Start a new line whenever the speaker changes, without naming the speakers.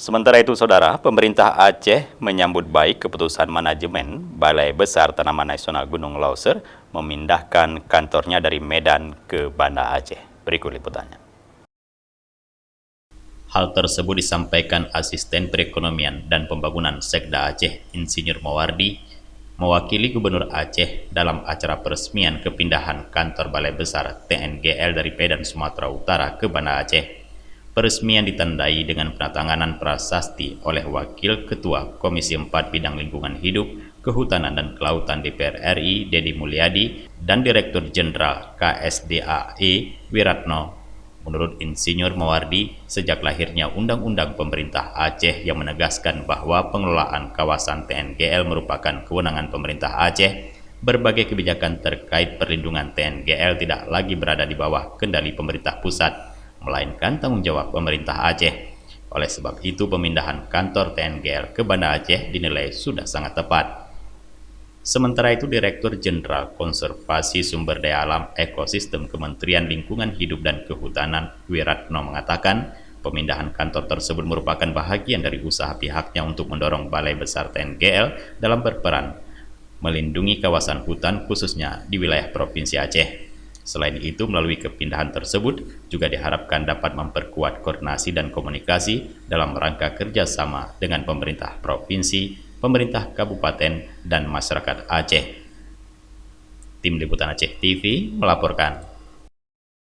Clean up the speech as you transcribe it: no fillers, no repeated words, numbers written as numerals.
Sementara itu, Saudara, pemerintah Aceh menyambut baik keputusan manajemen Balai Besar Tanaman Nasional Gunung Leuser memindahkan kantornya dari Medan ke Banda Aceh. Berikut liputannya. Hal tersebut disampaikan Asisten Perekonomian dan Pembangunan Sekda Aceh, Insinyur Mawardi, mewakili Gubernur Aceh dalam acara peresmian kepindahan kantor Balai Besar TNGL dari Medan, Sumatera Utara ke Banda Aceh. Peresmian ditandai dengan penandatanganan prasasti oleh Wakil Ketua Komisi 4 Bidang Lingkungan Hidup, Kehutanan dan Kelautan DPR RI, Dedi Mulyadi, dan Direktur Jenderal KSDAE, Wiratno. Menurut Insinyur Mawardi, sejak lahirnya Undang-Undang Pemerintah Aceh yang menegaskan bahwa pengelolaan kawasan TNGL merupakan kewenangan pemerintah Aceh, berbagai kebijakan terkait perlindungan TNGL tidak lagi berada di bawah kendali pemerintah pusat, melainkan tanggung jawab pemerintah Aceh. Oleh sebab itu, pemindahan kantor TNGL ke Banda Aceh dinilai sudah sangat tepat. Sementara itu, Direktur Jenderal Konservasi Sumber Daya Alam Ekosistem Kementerian Lingkungan Hidup dan Kehutanan, Wiratno, mengatakan pemindahan kantor tersebut merupakan bahagian dari usaha pihaknya untuk mendorong Balai Besar TNGL dalam berperan melindungi kawasan hutan khususnya di wilayah Provinsi Aceh. Selain itu, melalui kepindahan tersebut juga diharapkan dapat memperkuat koordinasi dan komunikasi dalam rangka kerjasama dengan pemerintah provinsi, pemerintah kabupaten, dan masyarakat Aceh. Tim Liputan Aceh TV melaporkan.